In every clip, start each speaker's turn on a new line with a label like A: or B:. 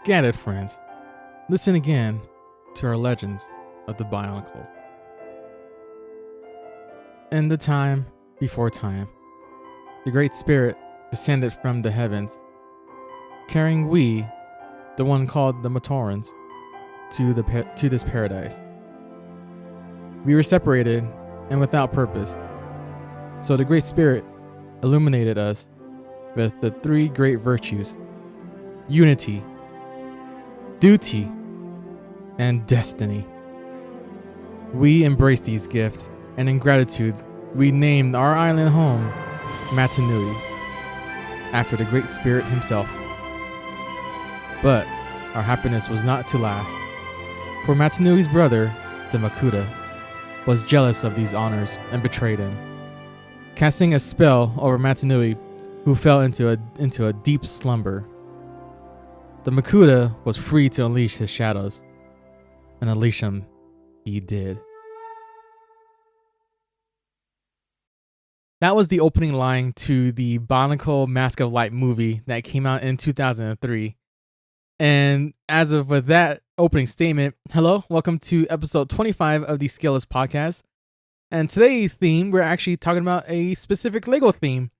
A: Get it, friends. Listen again to our legends of the Bionicle. In the time before time, the Great Spirit descended from the heavens, carrying we, the one called the Matorans, to this paradise. We were separated and without purpose, so the Great Spirit illuminated us with the three great virtues: unity, duty, and destiny. We embraced these gifts, and in gratitude, we named our island home Matanui, after the Great Spirit himself. But our happiness was not to last, for Matanui's brother, the Makuta, was jealous of these honors and betrayed him, casting a spell over Matanui, who fell into a deep slumber. The Makuta was free to unleash his shadows, and unleash them he did. That was the opening line to the Bionicle Mask of Light movie that came out in 2003. And as of with that opening statement, hello, welcome to episode 25 of the Scaleless Podcast. And today's theme, we're actually talking about a specific Lego theme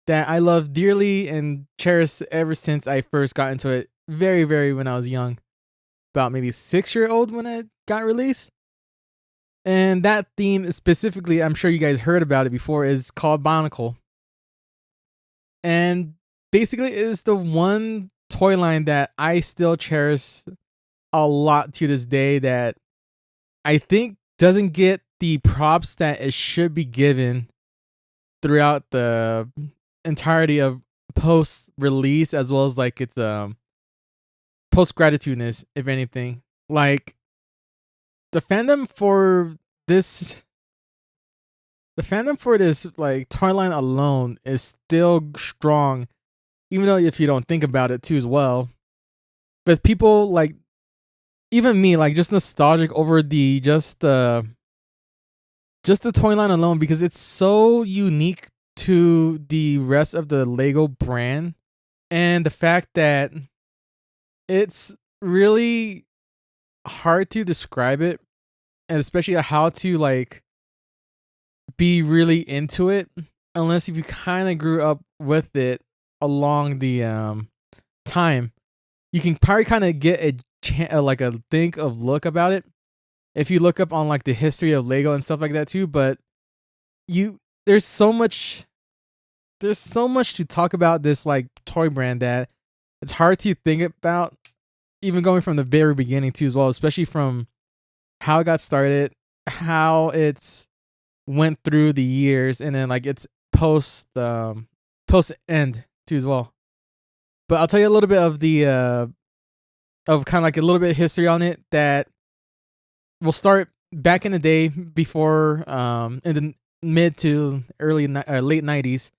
A: that I love dearly and cherish ever since I first got into it very when I was young. About maybe 6-year-old when it got released. And that theme specifically, I'm sure you guys heard about it before, is called Bionicle. And basically it is the one toy line that I still cherish a lot to this day that I think doesn't get the props that it should be given throughout the entirety of post-release, as well as like its post-gratitudeness, if anything. Like, the fandom for this like toy line alone is still strong, even though if you don't think about it too as well. But people like, even me, like just nostalgic over just the toy line alone, because it's so unique to the rest of the Lego brand, and the fact that it's really hard to describe it, and especially how to like be really into it unless if you kind of grew up with it along the time. You can probably kind of get like a think of look about it if you look up on like the history of Lego and stuff like that too. But there's so much to talk about this like toy brand that it's hard to think about, even going from the very beginning too as well, especially from how it got started, how it's went through the years, and then like its post end too as well. But I'll tell you a little bit of the of kind of like a little bit of history on it. That will start back in the day before in the mid to early late 90s,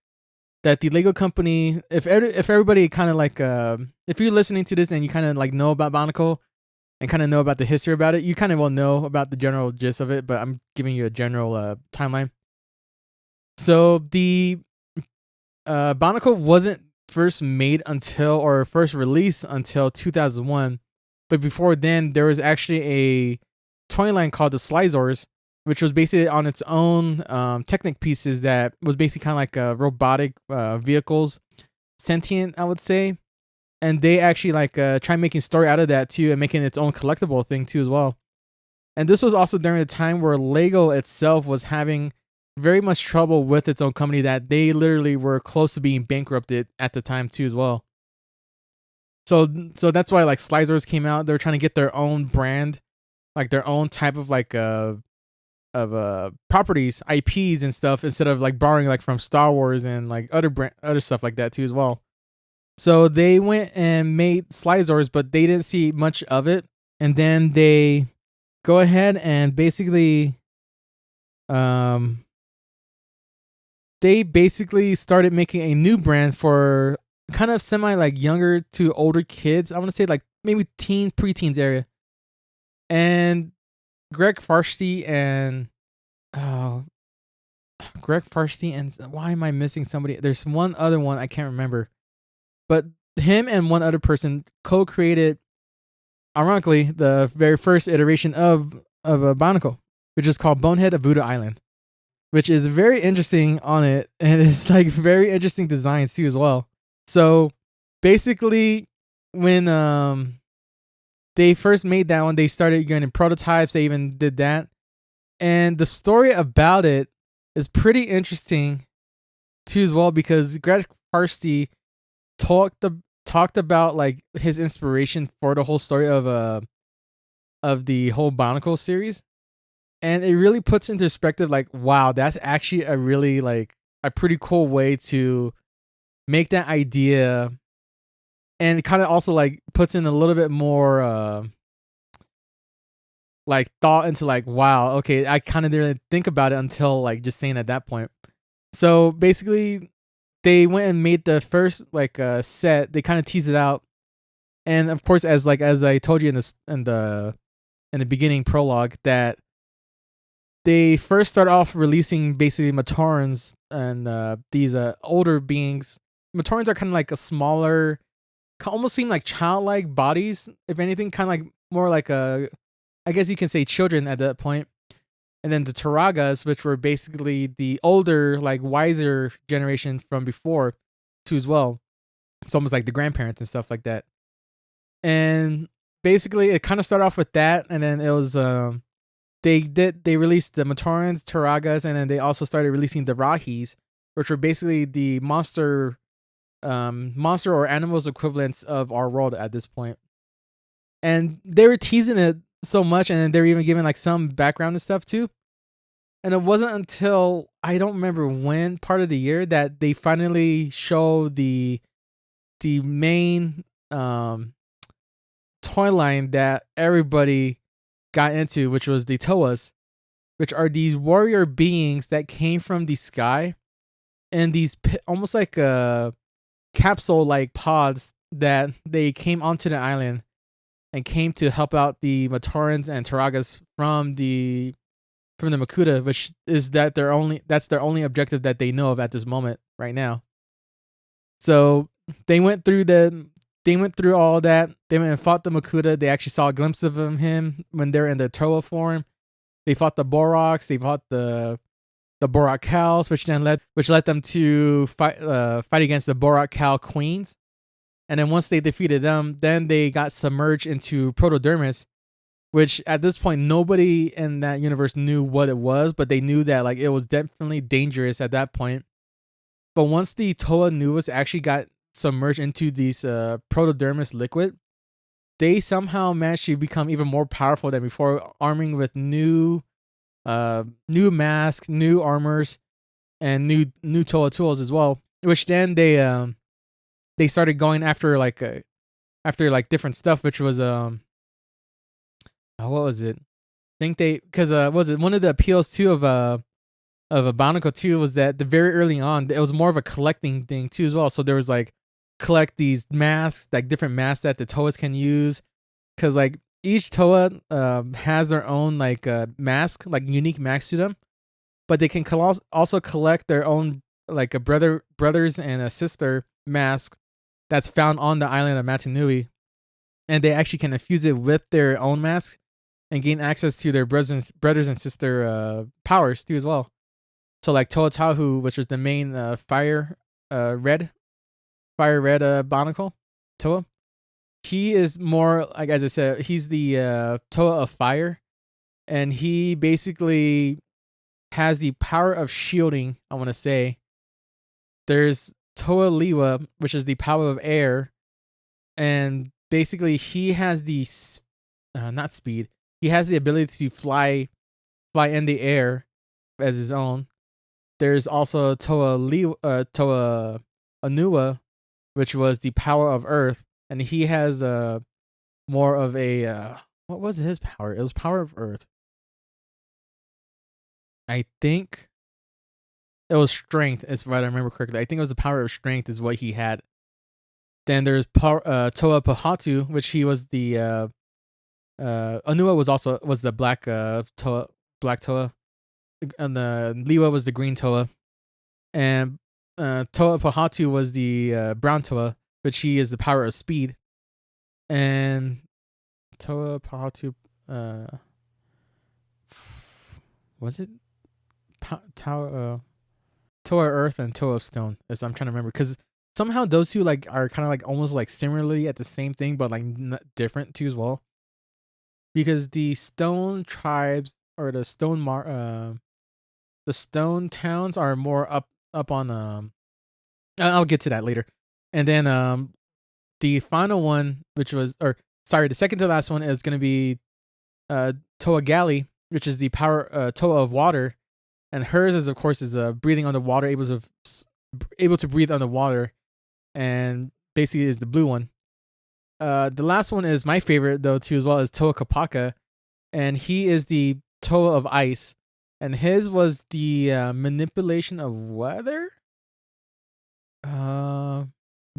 A: that the Lego company, if everybody kind of like if you're listening to this and you kind of like know about Bionicle and kind of know about the history about it, you kind of will know about the general gist of it, but I'm giving you a general timeline. So the Bionicle wasn't first made until, or first released until 2001, but before then there was actually a toy line called the Slizors, which was basically on its own Technic pieces that was basically kind of like robotic vehicles, sentient, I would say. And they actually like try making story out of that too, and making its own collectible thing too as well. And this was also during a time where Lego itself was having very much trouble with its own company, that they literally were close to being bankrupted at the time too as well. So that's why like Slizors came out. They're trying to get their own brand, like their own type of like of properties, IPs and stuff, instead of like borrowing like from Star Wars and like other stuff like that too as well. So they went and made Slizors, but they didn't see much of it. And then they go ahead and basically started making a new brand for kind of semi like younger to older kids. I want to say like maybe teens, preteens area. And Greg Farsty and why am I missing somebody? There's one other one I can't remember. But him and one other person co-created ironically, the very first iteration of a Bionicle, which is called Bonehead of Voodoo Island, which is very interesting on it, and it's like very interesting designs too as well. So basically, when they first made that one, they started getting prototypes. They even did that, and the story about it is pretty interesting too as well, because Greg Parsty talked about like his inspiration for the whole story of the whole Bionicle series, and it really puts into perspective like, wow, that's actually a really like a pretty cool way to make that idea, and it kind of also like puts in a little bit more like thought into like, wow, okay, I kind of didn't think about it until like just saying at that point. So basically, they went and made the first like set. They kind of teased it out, and of course, as I told you in the beginning prologue, that they first start off releasing basically Matarans and these older beings. Matarans are kind of like a smaller, almost seem like childlike bodies, if anything, kind of like more like I guess you can say children at that point. And then the Taragas, which were basically the older, like wiser generation from before, too as well. It's almost like the grandparents and stuff like that. And basically, it kind of started off with that, and then it was they released the Matarans, Taragas, and then they also started releasing the Rahis, which were basically the monster or animals equivalents of our world at this point. And they were teasing it so much, and they were even giving like some background and stuff too. And it wasn't until I don't remember when part of the year that they finally show the main toy line that everybody got into, which was the Toas, which are these warrior beings that came from the sky, and these almost like capsule like pods that they came onto the island and came to help out the Matarans and Taragas from the Makuta, which is that's their only objective that they know of at this moment right now. So they went through all that. They went and fought the Makuta. They actually saw a glimpse of him when they're in the Toa form. They fought the Boroks. They fought the Borak Cows, which led them to fight against the Borak Cow Queens. And then once they defeated them, then they got submerged into Protodermis, which at this point nobody in that universe knew what it was, but they knew that like it was definitely dangerous at that point. But once the Toa Nuas actually got submerged into these Protodermis liquid, they somehow managed to become even more powerful than before, arming with new masks, new armors, and new Toa tools as well. Which then they started going after like different stuff, which was what was it? I think because was it one of the appeals too of a Bionicle 2 was that the very early on it was more of a collecting thing too as well. So there was like collect these masks, like different masks that the Toas can use, because like each Toa has their own like mask, like unique masks to them, but they can also collect their own like a brothers and a sister mask that's found on the island of Matanui, and they actually can infuse it with their own mask and gain access to their brothers and sister powers too as well. So like Toa Tahu, which was the main fire red Bionicle Toa, he is more like, as I said, he's the Toa of fire, and he basically has the power of shielding. I want to say there's Toa Liwa, which is the power of air, and basically he has the not speed. He has the ability to fly in the air as his own. There's also Toa Anua, which was the power of earth, and he has more of a what was his power? It was power of earth. I think it was strength, if I remember correctly. I think it was the power of strength is what he had. Then there's Toa Pahatu, which he was the Anua was the black Toa, and the Liwa was the green Toa, and Toa Pahatu was the brown Toa, which he is the power of speed, and Toa Power to was it Tower Toa Earth and Toa of Stone? As I'm trying to remember, because somehow those two like are kind of like almost like similarly at the same thing, but like different too as well. Because the Stone tribes or the the Stone towns are more up on I'll get to that later, and then the final one, which was the second to last one is gonna be Toa Gali, which is the power Toa of water, and hers is of course is breathing underwater, able to breathe underwater, and basically is the blue one. The last one is my favorite though too as well, is Toa Kapaka, and he is the Toa of ice, and his was the manipulation of weather.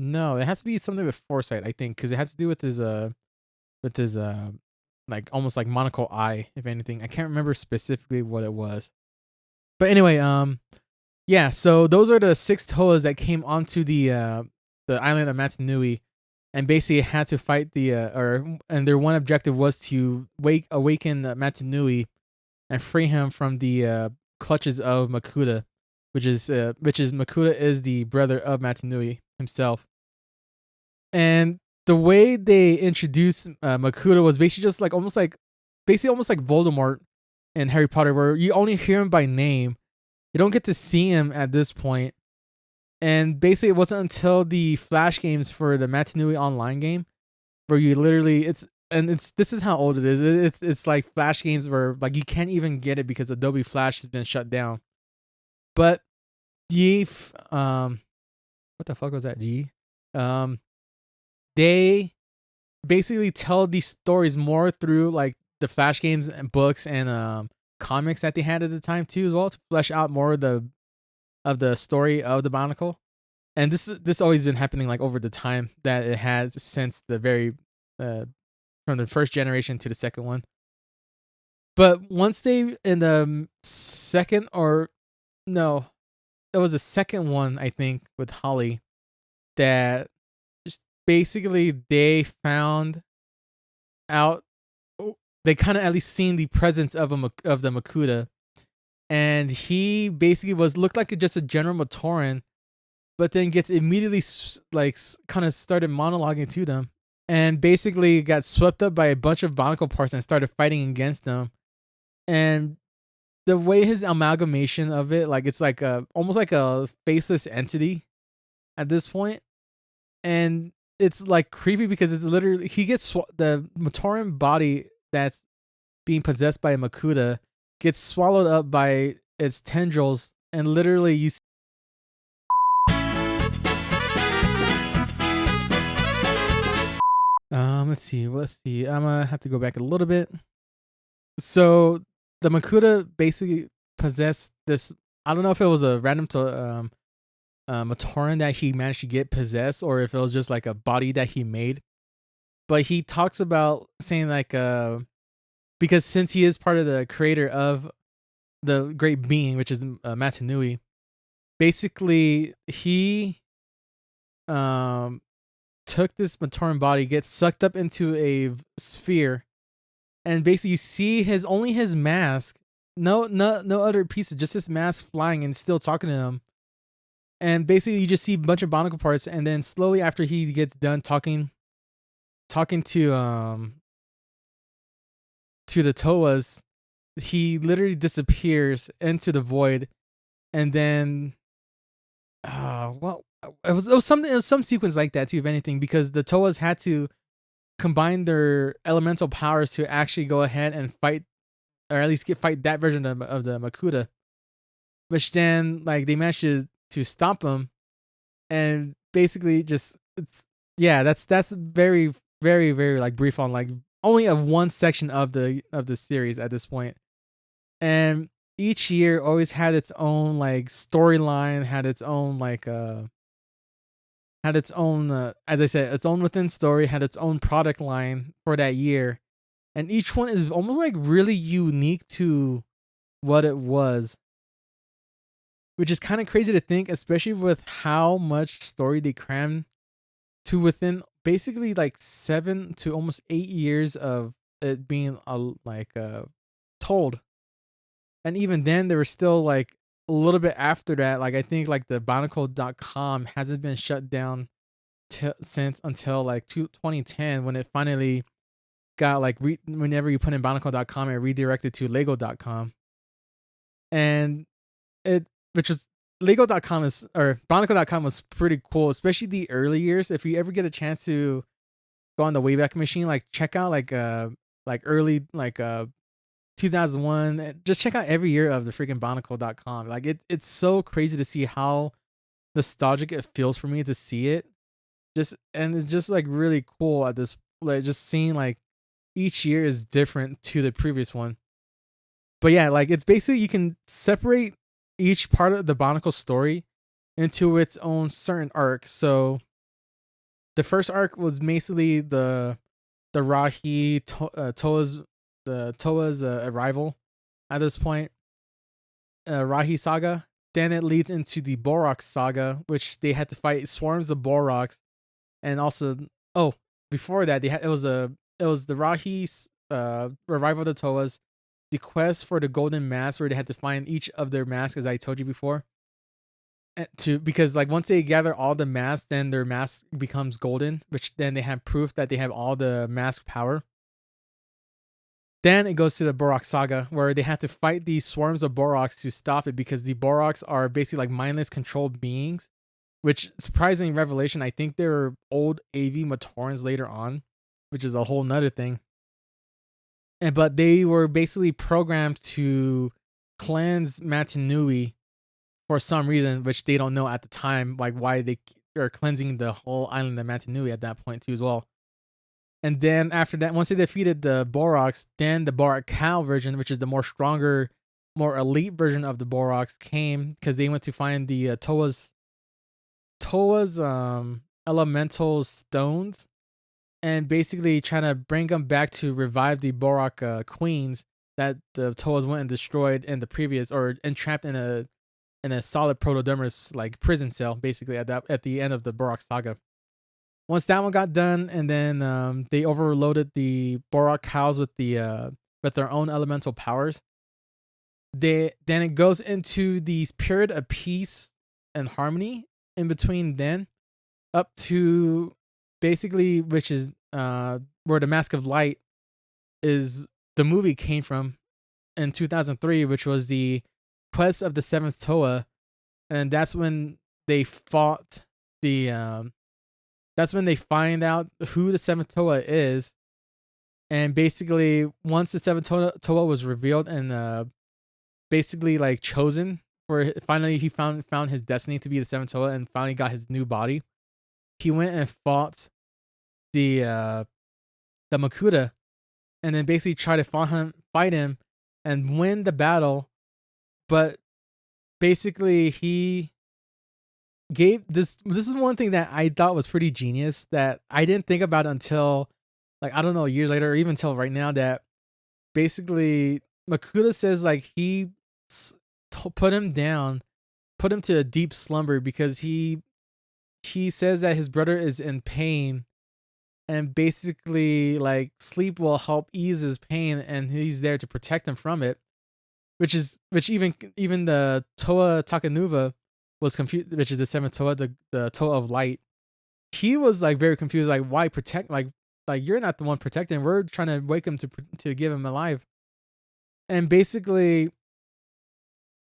A: No, it has to be something with foresight, I think, because it has to do with his like almost like monocle eye, if anything. I can't remember specifically what it was. But anyway, yeah, so those are the 6 Toas that came onto the island of Matanui, and basically had to fight and their one objective was to awaken Matanui and free him from the clutches of Makuta, which is Makuta is the brother of Matanui himself. And the way they introduced Makuta was basically just like almost like Voldemort in Harry Potter, where you only hear him by name. You don't get to see him at this point. And basically, it wasn't until the Flash games for the Matanui online game where you literally this is how old it is. It's like Flash games where like you can't even get it because Adobe Flash has been shut down. But what the fuck was that? They basically tell these stories more through like the Flash games and books and comics that they had at the time too, as well, to flesh out more of the story of the Bionicle. And this always been happening like over the time that it has since the very from the first generation to the second one. But once they in the second or no, it was the second one I think with Holly that just basically they found out, they kind of at least seen the presence of the Makuta, and he basically looked like just a general Matoran, but then gets immediately like kind of started monologuing to them, and basically got swept up by a bunch of Bionicle parts and started fighting against them. And the way his amalgamation of it, like it's like almost like a faceless entity at this point, and it's like creepy because it's literally he gets the Matoran body that's being possessed by a Makuta gets swallowed up by its tendrils, and literally you let's see. I'm gonna have to go back a little bit. So the Makuta basically possessed this. I don't know if it was a random Matoran that he managed to get possessed, or if it was just like a body that he made. But he talks about saying like because since he is part of the creator of the great being, which is Matanui, basically he took this Matoran body, gets sucked up into a sphere, and basically you see his mask, no other pieces, just his mask flying and still talking to him. And basically you just see a bunch of Bionicle parts, and then slowly after he gets done talking to the Toas, he literally disappears into the void. And then well, it was some sequence like that too, if anything, because the Toas had to combine their elemental powers to actually go ahead and fight, or at least fight that version of the Makuta, which then like they managed to stop him. And basically just that's very very very like brief on like only of one section of the series at this point. And each year always had its own like storyline, had its own like as I said, its own within story, had its own product line for that year. And each one is almost like really unique to what it was, which is kind of crazy to think, especially with how much story they crammed to within basically like 7 to almost 8 years of it being told, and even then there was still like a little bit after that. Like I think like the Bionicle.com hasn't been shut down since until like 2010 when it finally got like whenever you put in Bionicle.com, it redirected to Lego.com, and it which is Lego.com is or Bionicle.com was pretty cool, especially the early years. If you ever get a chance to go on the Wayback Machine, like check out like early 2001. Just check out every year of the freaking Bionicle.com. Like it's so crazy to see how nostalgic it feels for me to see it. And it's just like really cool at this, like just seeing like each year is different to the previous one. But yeah, like it's basically you can separate each part of the Bionicle story into its own certain arc. So the first arc was basically the Rahi Toa's arrival at this point, Rahi saga. Then it leads into the Borax saga, which they had to fight swarms of Borax, and also before that it was the Rahi's revival of the Toas, the quest for the golden mask where they had to find each of their masks, as I told you before. Because like once they gather all the masks, then their mask becomes golden, which then they have proof that they have all the mask power. Then it goes to the Borax saga where they have to fight these swarms of Borax to stop it because the Borax are basically like mindless controlled beings, which surprising revelation. I think they're old AV Matorans later on, which is a whole nother thing. But they were basically programmed to cleanse Matanui for some reason, which they don't know at the time, like why they are cleansing the whole island of Matanui at that point too as well. And then after that, once they defeated the Borax, then the Bioracal version, which is the more stronger, more elite version of the Borax, came because they went to find the Toa's elemental stones, and basically trying to bring them back to revive the Borak queens that the Toas went and destroyed in the previous, or entrapped in a solid protodermis like prison cell, basically at the end of the Borak saga. Once that one got done, and then they overloaded the Borak cows with their own elemental powers. Then it goes into the period of peace and harmony in between then, up to basically which is where the Mask of Light is the movie came from in 2003, which was the quest of the seventh Toa, and that's when they fought the that's when they find out who the seventh Toa is. And basically once the seventh Toa was revealed and basically like chosen for, finally he found his destiny to be the seventh Toa and finally got his new body, he went and fought the Makuta, and then basically tried to fight him and win the battle. But basically he gave this is one thing that I thought was pretty genius that I didn't think about until, like, I don't know, years later or even until right now, that basically Makuta says like he put him down, put him to a deep slumber because he says that his brother is in pain, and basically like sleep will help ease his pain and he's there to protect him from it, which even the Toa Takanuva was confused, which is the seventh Toa, the Toa of Light. He was like very confused, like why protect, like you're not the one protecting, we're trying to wake him to give him alive. And basically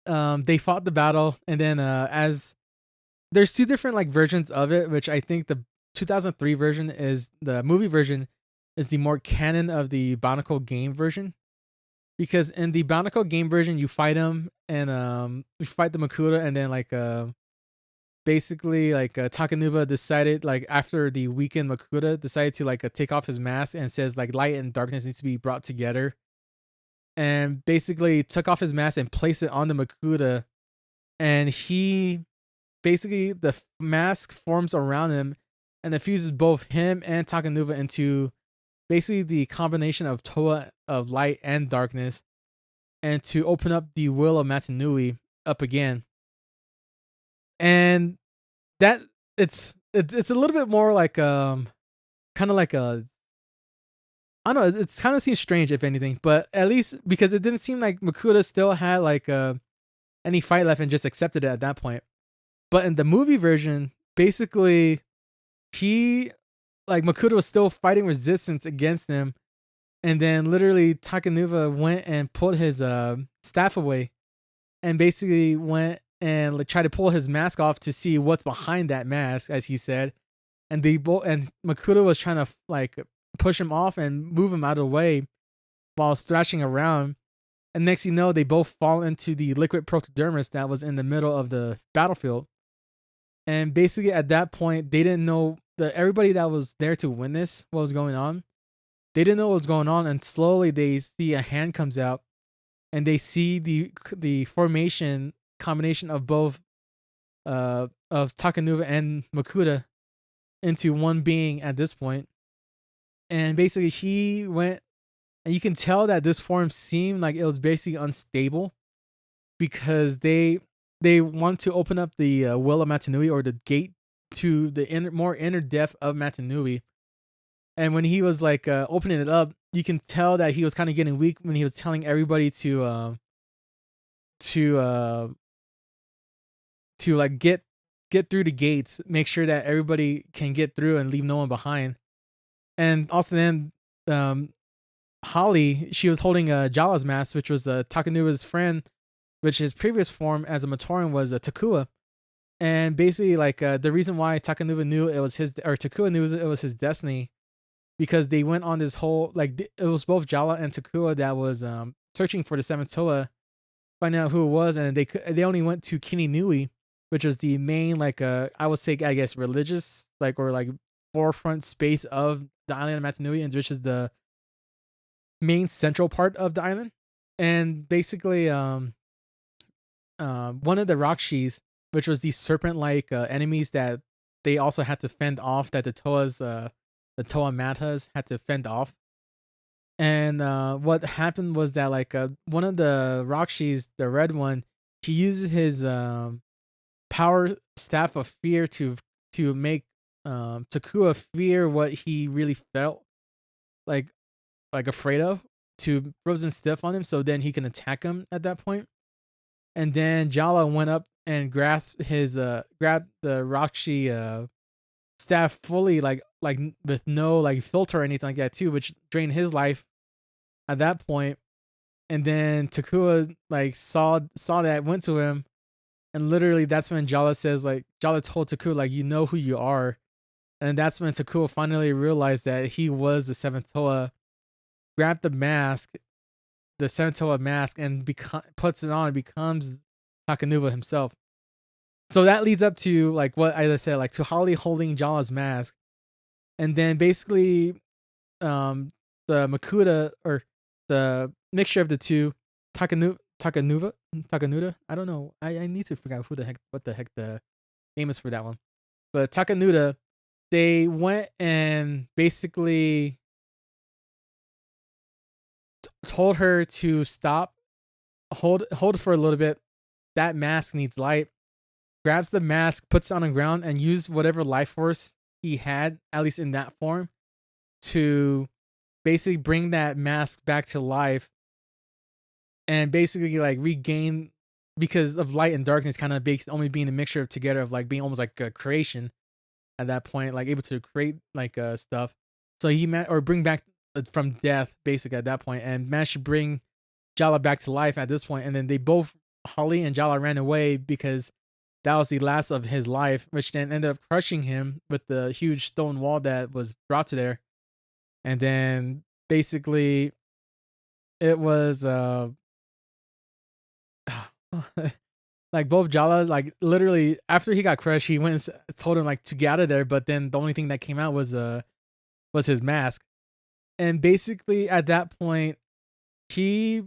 A: they fought the battle, and then as there's two different like versions of it, which I think the 2003 version is the movie version, is the more canon of the Bionicle game version. Because in the Bionicle game version, you fight him and you fight the Makuta, and then like basically like Takanuva decided, like after the weakened Makuta decided to like take off his mask and says like light and darkness needs to be brought together, and basically took off his mask and placed it on the Makuta, and he basically the mask forms around him and it fuses both him and Takanuva into basically the combination of Toa of light and darkness, and to open up the will of Matanui up again. And that it's a little bit more like kind of like a, I don't know, it's kind of seems strange if anything, but at least because it didn't seem like Makuta still had like any fight left and just accepted it at that point. But in the movie version, basically he like Makuta was still fighting resistance against him, and then literally Takanuva went and pulled his staff away, and basically went and like tried to pull his mask off to see what's behind that mask, as he said. And they both and Makuta was trying to like push him off and move him out of the way while thrashing around. And next you know, they both fall into the liquid protodermis that was in the middle of the battlefield. And basically at that point, they didn't know that everybody that was there to witness what was going on. They didn't know what was going on, and slowly they see a hand comes out, and they see the formation combination of both of Takanuva and Makuta into one being at this point. And basically he went, and you can tell that this form seemed like it was basically unstable because they want to open up the will of Matanui, or the gate to the more inner depth of Matanui. And when he was like opening it up, you can tell that he was kind of getting weak when he was telling everybody to like get through the gates, make sure that everybody can get through and leave no one behind. And also then Holly, she was holding Jala's mask, which was Takanuva's friend, which his previous form as a Matoran was Takua. And basically, like the reason why Takanuva knew it was his, or Takua knew it was his destiny, because they went on this whole like it was both Jala and Takua that was searching for the seventh Toa, finding out who it was, and they only went to Kininui, which was the main like I would say I guess religious like or like forefront space of the island of Matanui, and which is the main central part of the island. And basically one of the Rakshis, which was these serpent like enemies that they also had to fend off, that the Toa Matas had to fend off. And what happened was that like one of the Rakshis, the red one, he uses his power staff of fear to make Takua fear what he really felt like afraid of, to frozen stiff on him, so then he can attack him at that point. And then Jala went up and grabbed the Rakshi staff fully, like with no like filter or anything like that too, which drained his life at that point. And then Takua like saw that, went to him, and literally that's when Jala told Takua like, you know who you are. And that's when Takua finally realized that he was the seventh Toa, grabbed the mask, the seventh Toa mask, and puts it on and becomes Takanuva himself. So that leads up to like what I said, like to Holly holding Jala's mask. And then basically the Makuta, or the mixture of the two, Takanuva, I don't know. I need to figure out what the heck the name is for that one. But Takanuda, they went and basically told her to stop, hold for a little bit. That mask needs light. Grabs the mask, puts it on the ground, and use whatever life force he had, at least in that form, to basically bring that mask back to life, and basically like regain, because of light and darkness kind of only being a mixture of together, of like being almost like a creation at that point, like able to create like stuff. So he or bring back from death basically at that point, and managed to bring Jala back to life at this point. And then they both, Holly and Jala, ran away because that was the last of his life, which then ended up crushing him with the huge stone wall that was brought to there. And then basically it was like both Jala, like literally after he got crushed, he went and told him like to get out of there, but then the only thing that came out was his mask. And basically at that point, he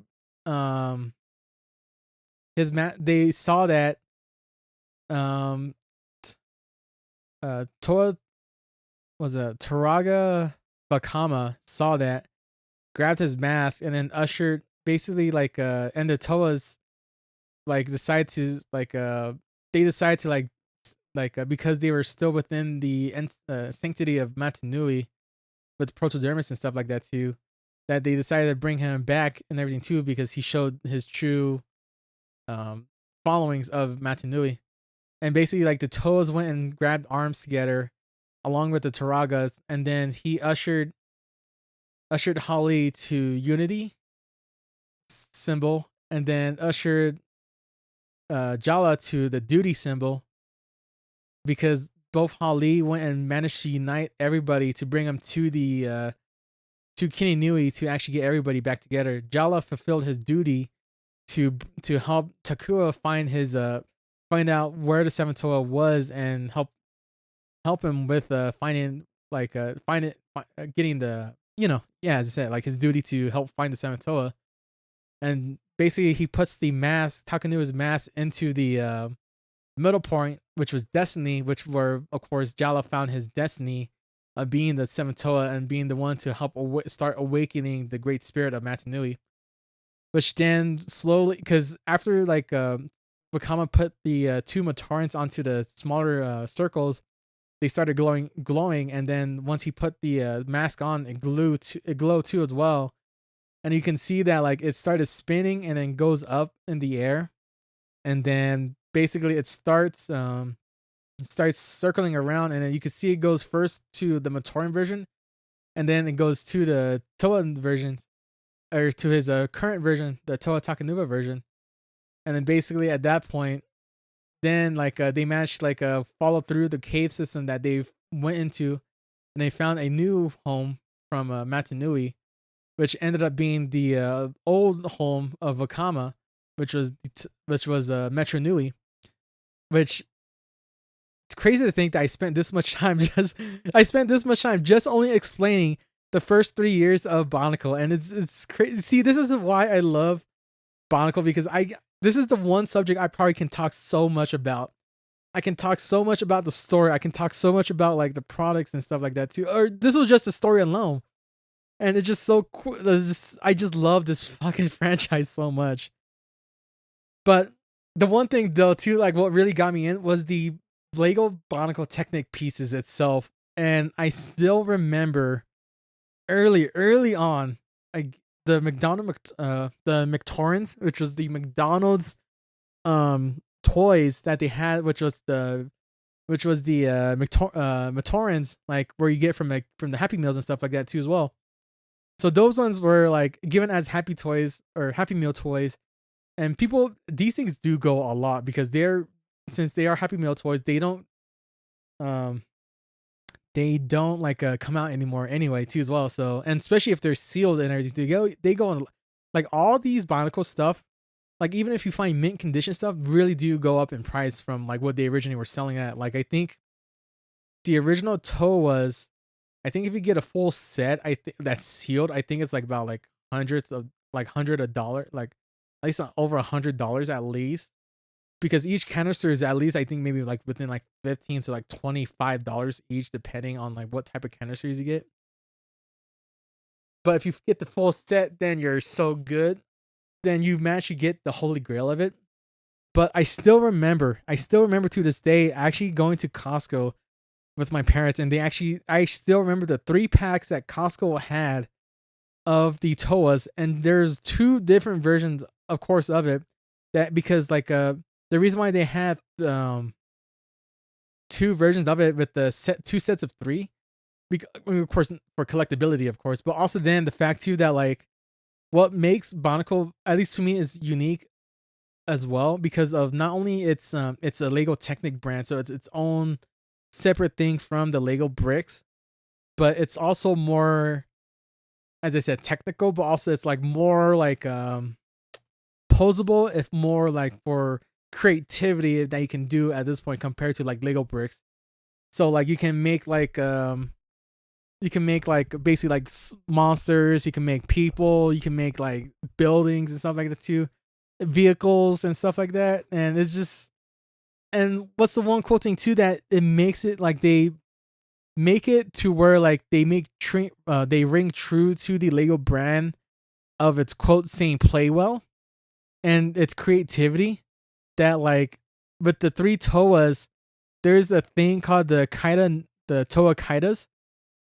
A: they saw that Toa was a Taraga Bakama, saw that, grabbed his mask, and then ushered basically like and the Toas like decide to like they decide to like because they were still within the sanctity of Matanui, with Protodermis and stuff like that too, that they decided to bring him back and everything too because he showed his true um, followings of Matanui. And basically, like the Toas went and grabbed arms together, along with the Taragas, and then he ushered Holly to Unity symbol, and then ushered Jala to the Duty symbol, because both Holly went and managed to unite everybody to bring them to the to Kininui to actually get everybody back together. Jala fulfilled his duty to help Takua find out where the Seven Toa was and help him with finding getting the, as I said, like his duty to help find the Seven Toa. And basically he puts the mask, Takanua's mask, into the middle point, which was destiny, which were, of course, Jala found his destiny of being the Seven Toa and being the one to help start awakening the great spirit of Matanui. Which then slowly, because after Wakama put the two Matorans onto the smaller circles, they started glowing, and then once he put the mask on, it glowed too as well. And you can see that like it started spinning and then goes up in the air, and then basically it starts circling around, and then you can see it goes first to the Matoran version, and then it goes to the Toa version, or to his current version, the Toa Takanuva version. And then basically at that point, then they managed to follow through the cave system that they went into, and they found a new home from Matanui, which ended up being the old home of Wakama, which was Metro Nui. Which, it's crazy to think that I spent this much time just only explaining the first 3 years of Bionicle, and it's crazy. See, this is why I love Bionicle, because this is the one subject I probably can talk so much about. I can talk so much about the story. I can talk so much about like the products and stuff like that too. Or this was just the story alone, and it's just so cool. I just love this fucking franchise so much. But the one thing though too, like what really got me in was the Lego Bionicle Technic pieces itself, and I still remember early on, like the McTorrans, which was the McDonald's toys that they had, which was the McTorrans, like where you get from the Happy Meals and stuff like that too as well. So those ones were like given as Happy Toys or Happy Meal toys, and these things do go a lot because since they are Happy Meal toys, they don't come out anymore anyway too as well. So, and especially if they're sealed and everything, they go on, like all these Bionicle stuff, like even if you find mint condition stuff, really do go up in price from like what they originally were selling at. Like I think the original toe was, I think if you get a full set, I think that's sealed, I think it's like about like $100, like at least over $100 at least. Because each canister is at least, I think, maybe like within like $15 to like $25 each, depending on like what type of canisters you get. But if you get the full set, then you're so good. Then you manage to get the holy grail of it. But I still remember to this day actually going to Costco with my parents, and I still remember the 3-packs that Costco had of the Toas, and there's 2 different versions, of course, of it. That because the reason why they had 2 versions of it with the 2 sets of 3, of course for collectability, of course, but also then the fact too that like what makes Bionicle, at least to me, is unique as well, because of not only it's a Lego Technic brand, so it's its own separate thing from the Lego bricks, but it's also more, as I said, technical, but also it's like more like posable, if more like for creativity that you can do at this point compared to like Lego bricks. So like you can make basically like monsters, you can make people, you can make like buildings and stuff like that too, vehicles and stuff like that. And it's just, and what's the one cool thing too, that it makes it like they make it to where like they ring true to the Lego brand of its quote saying play well and its creativity. That like with the 3 Toas, there's a thing called the Toa Kaitas,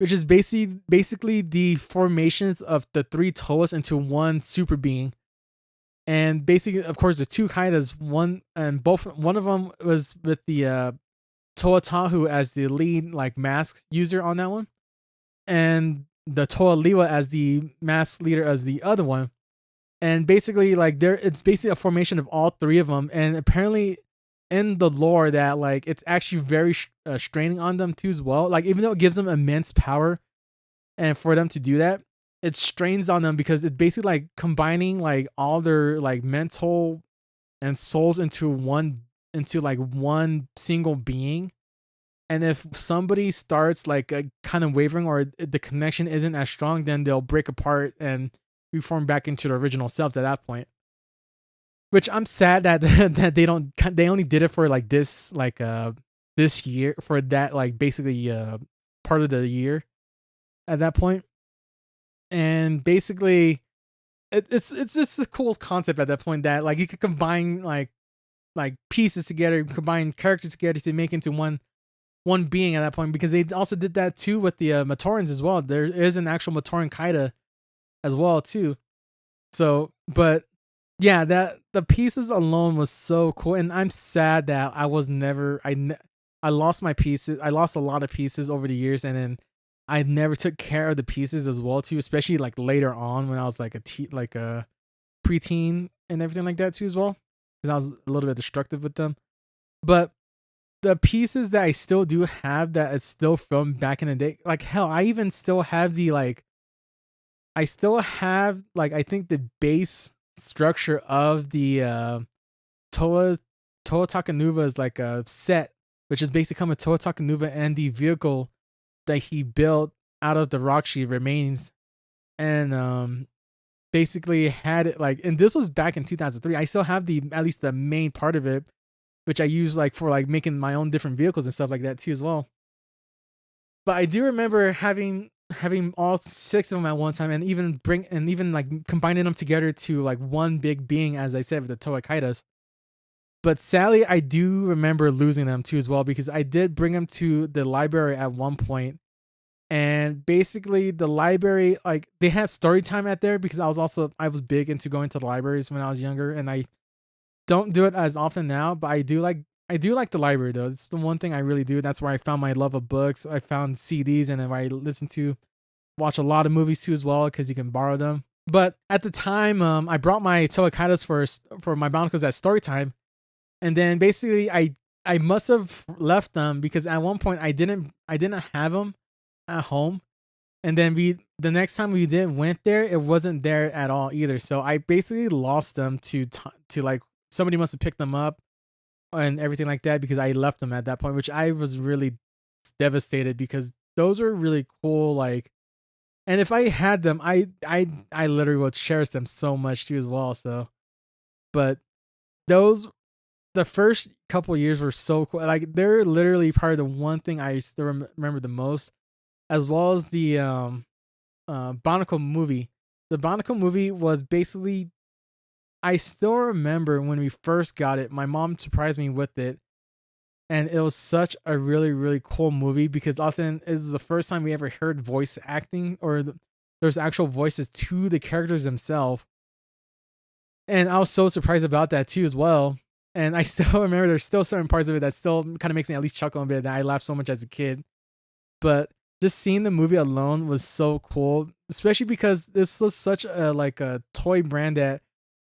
A: which is basically the formations of the three Toas into one super being. And basically, of course, the two Kaidas, one of them was with the Toa Tahu as the lead like mask user on that one, and the Toa Liwa as the mask leader as the other one. And basically, like it's basically a formation of all three of them. And apparently, in the lore, that like it's actually very straining on them too as well. Like even though it gives them immense power, and for them to do that, it strains on them because it's basically like combining like all their like mental and souls into like one single being. And if somebody starts like kind of wavering or the connection isn't as strong, then they'll break apart and reform back into their original selves at that point. Which I'm sad that that they only did it for like this year, for that like basically part of the year at that point. And basically it's just a cool concept at that point, that like you could combine like pieces together, combine characters together to make into one being at that point, because they also did that too with the Matorans as well. There is an actual Matoran Kaida as well too. So, but yeah, that the pieces alone was so cool, and I'm sad that I was never I lost my pieces. I lost a lot of pieces over the years, and then I never took care of the pieces as well too, especially like later on when I was like like a preteen and everything like that too as well, because I was a little bit destructive with them. But the pieces that I still do have that is still from back in the day, like hell, I even still have the like, I still have like, I think the base structure of the Toa Takanuva's like a set, which is basically come with Toa Takanuva and the vehicle that he built out of the rock she remains, and basically had it like, and this was back in 2003. I still have the at least the main part of it, which I use like for like making my own different vehicles and stuff like that too as well. But I do remember having all six of them at one time, and even like combining them together to like one big being, as I said, with the Toa Kaidas. But sadly, I do remember losing them too as well, because I did bring them to the library at one point, and basically the library, like they had story time at there, because I was big into going to the libraries when I was younger, and I don't do it as often now, but I do like the library though. It's the one thing I really do. That's where I found my love of books. I found CDs, and then I watch a lot of movies too as well, because you can borrow them. But at the time, I brought my Toa Kaidas for my Bionicles at story time, and then basically I must have left them, because at one point I didn't have them at home, and then the next time we went there, it wasn't there at all either. So I basically lost them to like somebody must have picked them up and everything like that, because I left them at that point, which I was really devastated, because those are really cool. Like, and if I had them, I literally would cherish them so much too as well. So, but those the first couple years were so cool. Like they're literally probably the one thing I still remember the most, as well as the Bionicle movie. The Bionicle movie was basically, I still remember when we first got it, my mom surprised me with it. And it was such a really, really cool movie, because also it was the first time we ever heard voice acting, or there's actual voices to the characters themselves. And I was so surprised about that too as well. And I still remember there's still certain parts of it that still kind of makes me at least chuckle a bit, that I laughed so much as a kid. But just seeing the movie alone was so cool, especially because this was such a like a toy brand that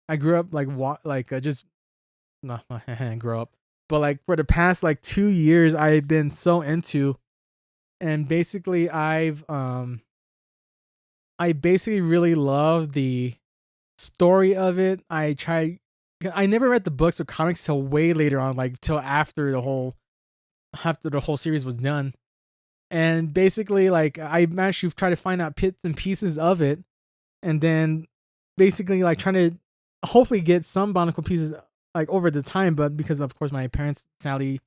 A: I grew up just no, I didn't grow up, but like for the past like 2 years I've been so into. And basically I basically really love the story of it. I never read the books or comics till way later on, like till after the whole series was done. And basically like I managed to try to find out bits and pieces of it, and then basically like trying to hopefully get some Bionicle pieces like over the time. But because of course my parents sadly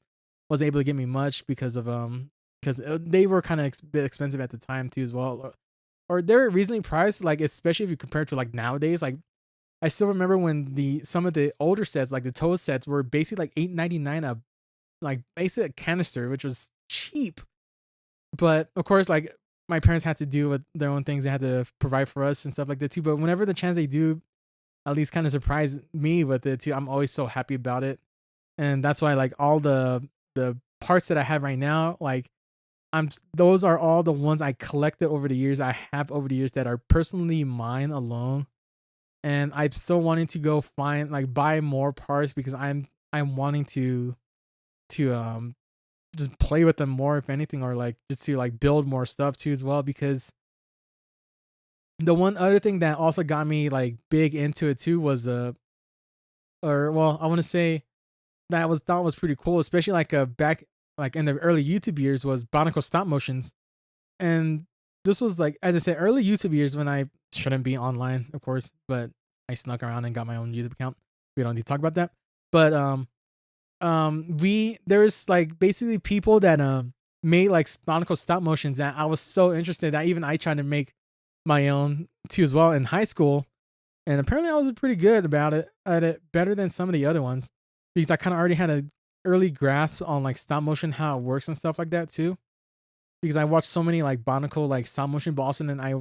A: wasn't able to get me much, because they were kind of bit expensive at the time too as well, or they're reasonably priced, like especially if you compare it to like nowadays. Like I still remember when some of the older sets, like the Toa sets, were basically like $8.99 a, like basically a canister, which was cheap. But of course, like my parents had to do with their own things. They had to provide for us and stuff like that too. But whenever the chance they do, at least kind of surprise me with it too, I'm always so happy about it. And that's why like all the parts that I have right now, like those are all the ones I collected over the years. I have over the years that are personally mine alone. And I'm still wanting to go find like buy more parts because I'm wanting to just play with them more if anything, or like just to like build more stuff too as well. Because the one other thing that also got me like big into it too was or well, I want to say that was thought was pretty cool, especially like back like in the early YouTube years was Bionicle stop motions. And this was like, as I said, early YouTube years when I shouldn't be online, of course, but I snuck around and got my own YouTube account. We don't need to talk about that. But we there's like basically people that made like Bionicle stop motions that I was so interested that even I tried to make my own too as well in high school. And apparently I was pretty good about it at it, better than some of the other ones, because I kind of already had a early grasp on like stop motion, how it works and stuff like that too. Because I watched so many like Bionicle like stop motion balls, and then I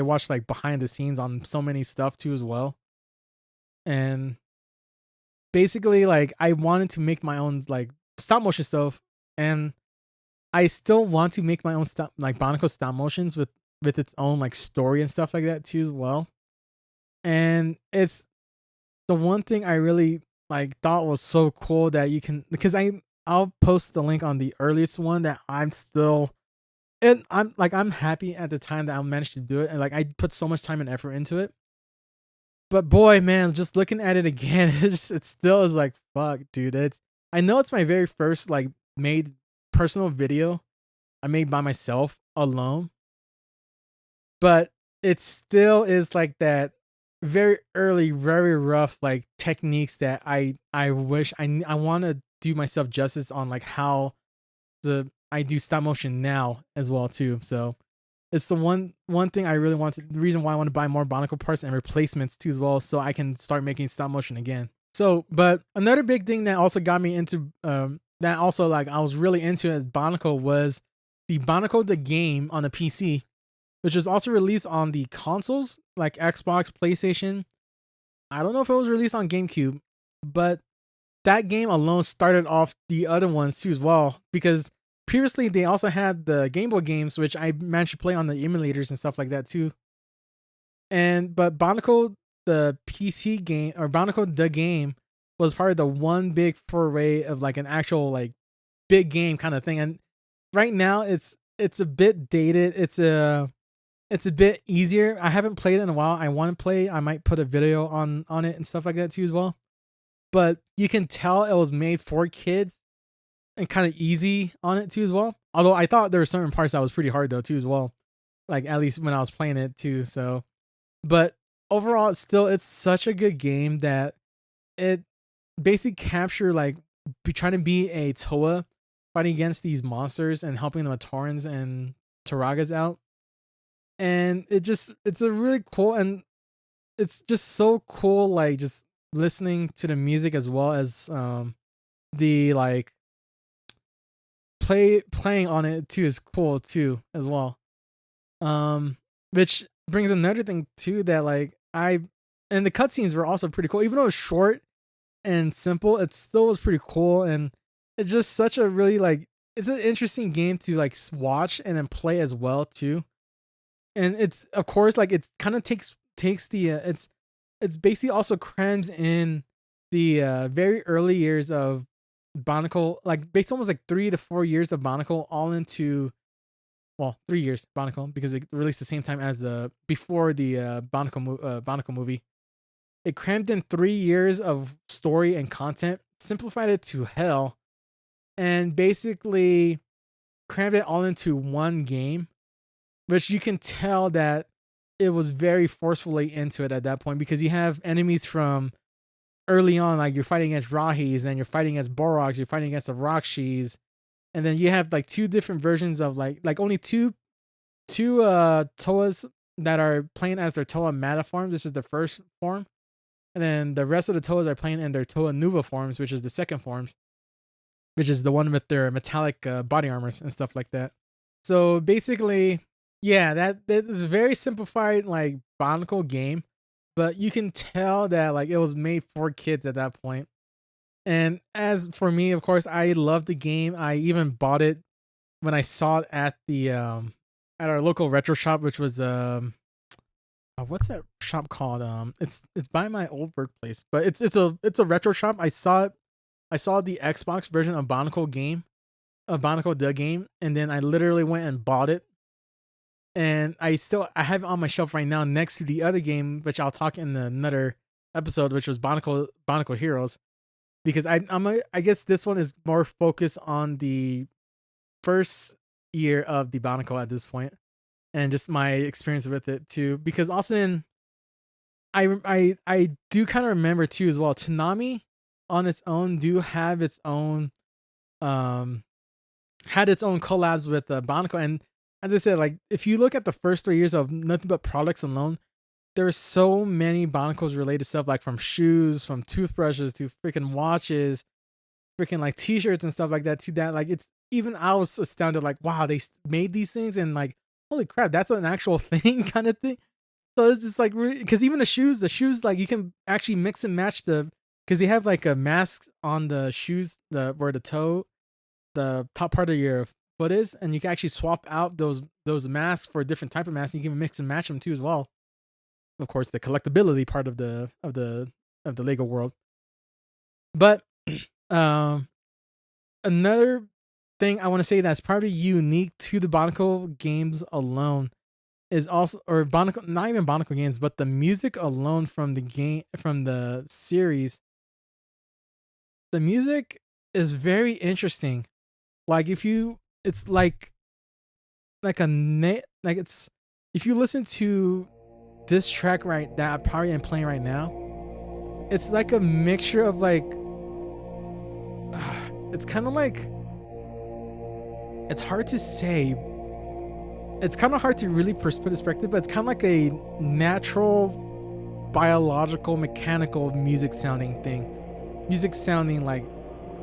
A: watched like behind the scenes on so many stuff too as well. And basically like I wanted to make my own like stop motion stuff, and I still want to make my own stop like Bionicle stop motions with its own like story and stuff like that too as well. And it's the one thing I really like thought was so cool that you can, because I'll post the link on the earliest one that I'm still, and I'm happy at the time that I managed to do it, and like I put so much time and effort into it. But boy, man, just looking at it again, it still is like fuck, dude. I know it's my very first like made personal video I made by myself alone, but it still is like that very early, very rough like techniques that I wish I want to do myself justice on, like how I do stop motion now as well too. So it's the one thing I really want to, the reason why I want to buy more Bionicle parts and replacements too as well, so I can start making stop motion again. So, but another big thing that also got me into that also like I was really into as Bionicle was the Bionicle the game on the PC, which was also released on the consoles like Xbox, PlayStation. I don't know if it was released on GameCube, but that game alone started off the other ones too as well, because previously they also had the Game Boy games, which I managed to play on the emulators and stuff like that too. And but Bionicle the PC game, or Bionicle the game, was part of the one big foray of like an actual like big game kind of thing. And right now it's a bit dated. It's a bit easier. I haven't played it in a while. I want to play. I might put a video on it and stuff like that too as well. But you can tell it was made for kids and kind of easy on it too as well. Although I thought there were certain parts that was pretty hard though too as well. Like at least when I was playing it too. So, but overall, it's such a good game that it basically captured like trying to be a Toa fighting against these monsters and helping the Matorans and Taragas out. And it's a really cool, and it's just so cool like just listening to the music as well as the like playing on it too is cool too as well. Which brings another thing too that like and the cutscenes were also pretty cool, even though it was short and simple. It still was pretty cool, and it's just such a really like, it's an interesting game to like watch and then play as well too. And it's of course like it kind of takes the it's basically also crams in the very early years of Bionicle, like based almost like 3 to 4 years of Bionicle all into, well, 3 years Bionicle, because it released the same time as the before the Bionicle movie. It crammed in 3 years of story and content, simplified it to hell, and basically crammed it all into one game, which you can tell that it was very forcefully into it at that point, because you have enemies from early on, like you're fighting against Rahis, and you're fighting against Borogs, you're fighting against the Rakshis, and then you have like two different versions of like only two Toas that are playing as their Toa Mata form. This is the first form, and then the rest of the Toas are playing in their Toa Nuva forms, which is the second forms, which is the one with their metallic body armors and stuff like that. So basically, Yeah, that is a very simplified like Bionicle game, but you can tell that like it was made for kids at that point. And as for me, of course, I love the game. I even bought it when I saw it at our local retro shop, which was what's that shop called? It's by my old workplace, but it's a retro shop. I saw the Xbox version of Bionicle the game, and then I literally went and bought it. And I have it on my shelf right now next to the other game, which I'll talk in another episode, which was Bionicle Heroes. Because I guess this one is more focused on the first year of the Bionicle at this point, and just my experience with it too. Because also I do kind of remember too as well. Tanami on its own do have its own um had its own collabs with Bionicle, and as I said, like if you look at the first 3 years of nothing but products alone, there's so many Bionicles related stuff, like from shoes, from toothbrushes to freaking watches, freaking like t-shirts and stuff like that. To that, like it's even I was astounded, like wow, they made these things, and like holy crap, that's an actual thing kind of thing. So it's just like because even the shoes like you can actually mix and match because they have like a mask on the shoes, the where the top part of your foot is, and you can actually swap out those masks for a different type of mask. You can mix and match them too as well. Of course, the collectability part of the Lego world. But um, another thing I want to say that's probably unique to the Bionicle games alone is also, or Bionicle, not even Bionicle games, but the music alone from the game, from the series. The music is very interesting. Like if you, it's like like it's if you listen to this track right that I probably am playing right now, it's like a mixture of like it's kind of like it's hard to say. It's kind of hard to really put perspective, but it's kind of like a natural, biological, mechanical music sounding thing. Music sounding like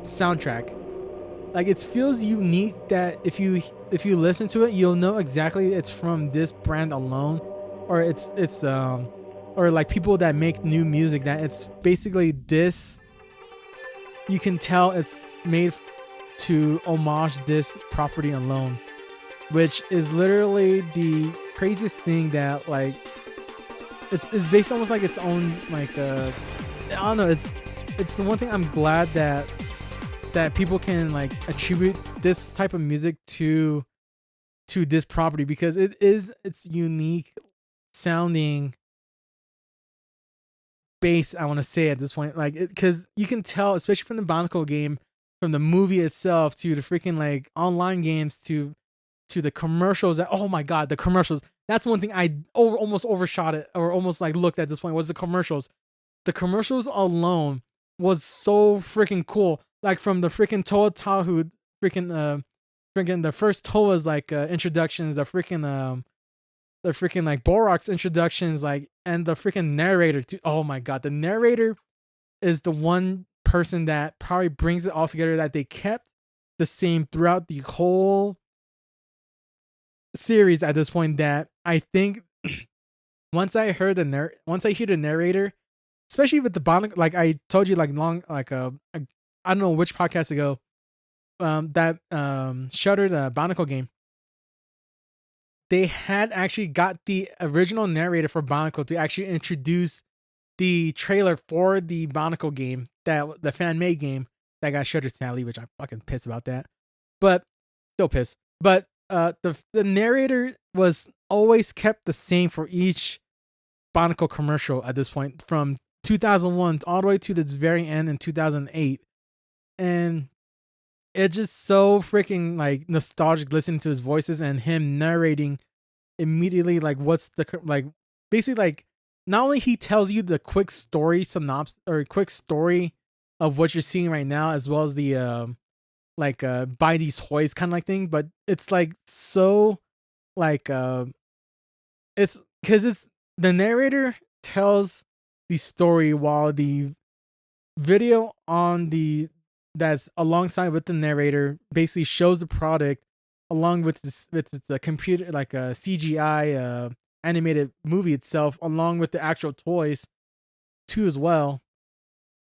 A: soundtrack. Like it feels unique that if you listen to it, you'll know exactly it's from this brand alone, or it's or like people that make new music that it's basically this. You can tell it's made to homage this property alone, which is literally the craziest thing that like it's based almost like its own like I don't know, it's the one thing I'm glad that people can like attribute this type of music to this property, because it's unique sounding bass, I want to say at this point, like because you can tell, especially from the Bionicle game, from the movie itself to the freaking like online games to the commercials. That, oh my god, the commercials, that's one thing I almost overshot it, or almost like looked at this point, was the commercials. The commercials alone was so freaking cool, like from the freaking Toa Tahu, freaking the first Toa's like introductions, the freaking like Borok's introductions, like, and the freaking narrator too. Oh my god, the narrator is the one person that probably brings it all together, that they kept the same throughout the whole series at this point. That I think once I hear the narrator, especially with the Bionicle, like I told you, like long, like I don't know which podcast ago, that Shudder the Bionicle game, they had actually got the original narrator for Bionicle to actually introduce the trailer for the Bionicle game, that the fan made game that got shuttered sadly, which I'm fucking pissed about that. But still pissed. But the narrator was always kept the same for each Bionicle commercial at this point, from 2001 all the way to this very end in 2008. And it's just so freaking like nostalgic listening to his voices and him narrating immediately, like what's the like basically like not only he tells you the quick story synopsis or quick story of what you're seeing right now, as well as the like buy these toys kind of like thing, but it's like so like it's because it's the narrator tells the story while the video on the that's alongside with the narrator basically shows the product along with the computer like a CGI animated movie itself, along with the actual toys too as well.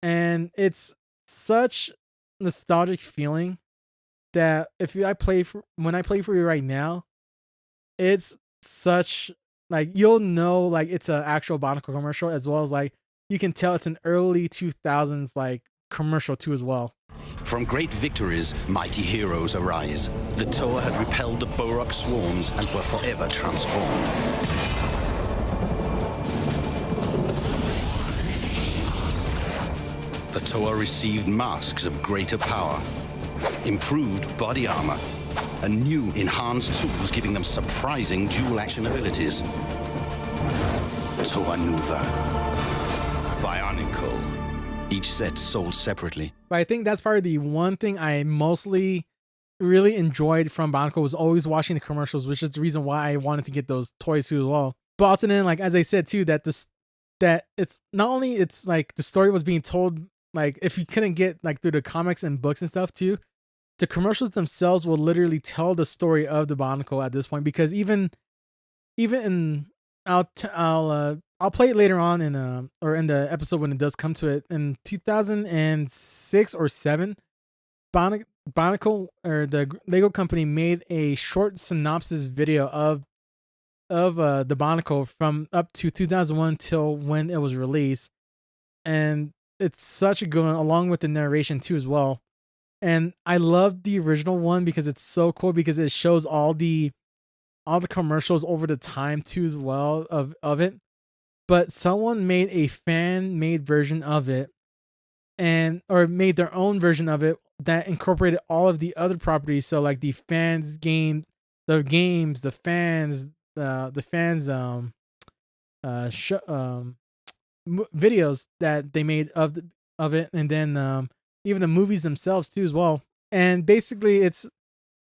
A: And it's such nostalgic feeling that if I play for when I play for you right now, it's such like you'll know like it's an actual Bionicle commercial, as well as like you can tell it's an early 2000s like commercial too as well.
B: From great victories, mighty heroes arise. The Toa had repelled the Borok swarms and were forever transformed. The Toa received masks of greater power, improved body armor, and new enhanced tools giving them surprising dual-action abilities. Toa Nuva. Bionicle. Each set sold separately.
A: But I think that's probably the one thing I mostly really enjoyed from Bioncle was always watching the commercials, which is the reason why I wanted to get those toys too as well. But also then, like as I said too, that it's not only it's like the story was being told, like if you couldn't get like through the comics and books and stuff too, the commercials themselves will literally tell the story of the Bionicle at this point. Because even in I'll play it later on in or in the episode when it does come to it in 2006 or 7. Bionicle or the Lego company made a short synopsis video of the Bionicle from up to 2001 till when it was released, and it's such a good one, along with the narration too as well. And I love the original one because it's so cool because it shows all the commercials over the time too as well of it. But someone made a fan made version of it or made their own version of it that incorporated all of the other properties. So like the fans games, the fans videos that they made of it, and then even the movies themselves too as well. And basically it's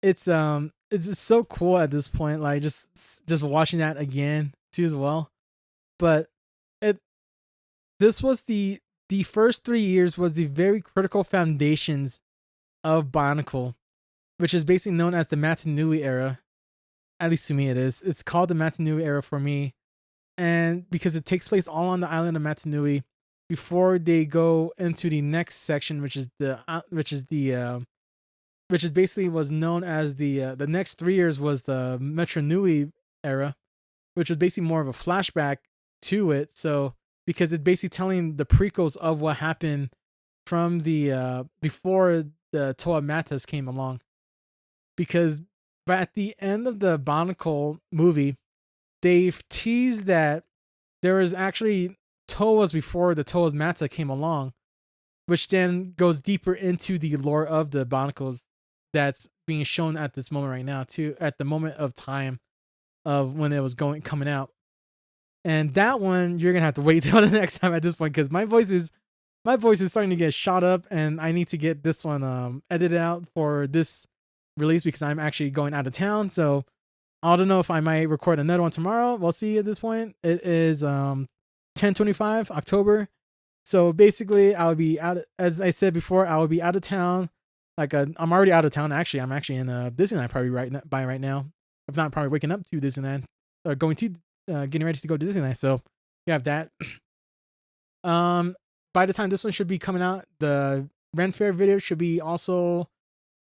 A: just so cool at this point, like just watching that again too as well. But this was the first 3 years was the very critical foundations of Bionicle, which is basically known as the Matanui era. At least to me it is. It's called the Matanui era for me. And because it takes place all on the island of Matanui before they go into the next section, which is basically was known as the next 3 years was the Metro Nui era, which was basically more of a flashback to it. So because it's basically telling the prequels of what happened from the before the Toa Matas came along. Because but at the end of the Bionicle movie, they've teased that there was actually Toas before the Toa's Mata came along, which then goes deeper into the lore of the Bionicles that's being shown at this moment right now too, at the moment of time of when it was coming out. And that one you're gonna have to wait till the next time at this point, because my voice is starting to get shot up, and I need to get this one edited out for this release because I'm actually going out of town. So I don't know if I might record another one tomorrow. We'll see at this point. It is 10/25 October. So basically I would be out, as I said before, I will be out of town. I'm already out of town actually. I'm actually in Disneyland probably right now. If not, probably waking up to Disneyland or going to getting ready to go to Disneyland. So you have that. By the time this one should be coming out, the Ren Fair video should be also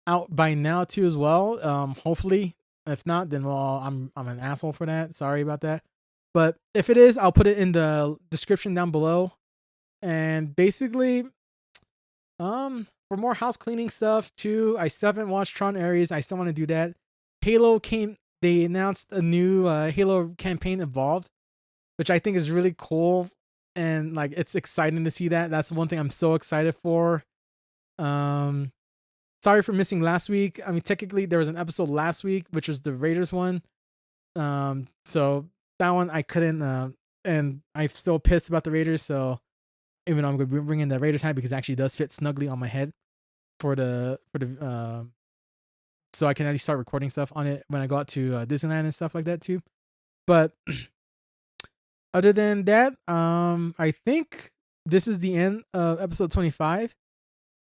A: out by now too as well. Hopefully. If not, then well, I'm an asshole for that. Sorry about that. But if it is, I'll put it in the description down below. And basically, for more house cleaning stuff too, I still haven't watched Tron Ares. I still want to do that. Halo came. They announced a new Halo campaign Evolved, which I think is really cool, and like it's exciting to see that. That's one thing I'm so excited for. Sorry for missing last week. I mean, technically there was an episode last week, which was the Raiders one. So that one I couldn't, and I'm still pissed about the Raiders. So even though I'm going to bring in the Raiders hat because it actually does fit snugly on my head for the so I can actually start recording stuff on it when I go out to Disneyland and stuff like that too. But other than that, I think this is the end of episode 25.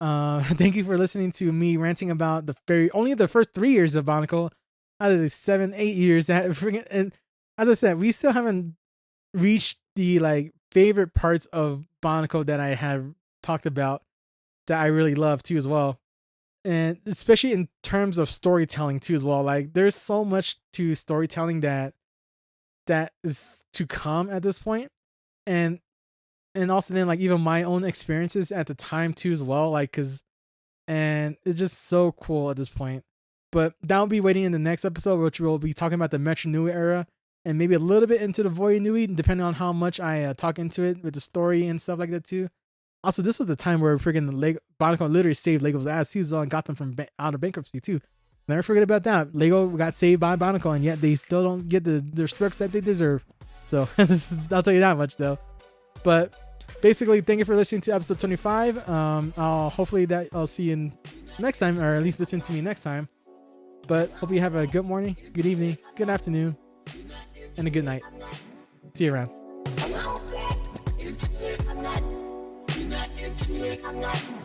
A: Thank you for listening to me ranting about only the first 3 years of Bionicle out of the 7-8 years that freaking. And as I said, we still haven't reached the like favorite parts of Bionicle that I have talked about that I really love too as well, and especially in terms of storytelling too as well. Like there's so much to storytelling that is to come at this point, and also then like even my own experiences at the time too as well, like and it's just so cool at this point. But that'll be waiting in the next episode, which we'll be talking about the Metro Nui era and maybe a little bit into the Void Nui, depending on how much I talk into it with the story and stuff like that too. Also, this was the time where freaking Bionicle literally saved Lego's ass too, and got them from out of bankruptcy too. Never forget about that. Lego got saved by Bionicle, and yet they still don't get the respect that they deserve. So I'll tell you that much though. But basically, thank you for listening to episode 25. Hopefully that I'll see you next time, or at least listen to me next time. But hope you have a good morning, good evening, good afternoon, and a good night. See you around.
C: I'm not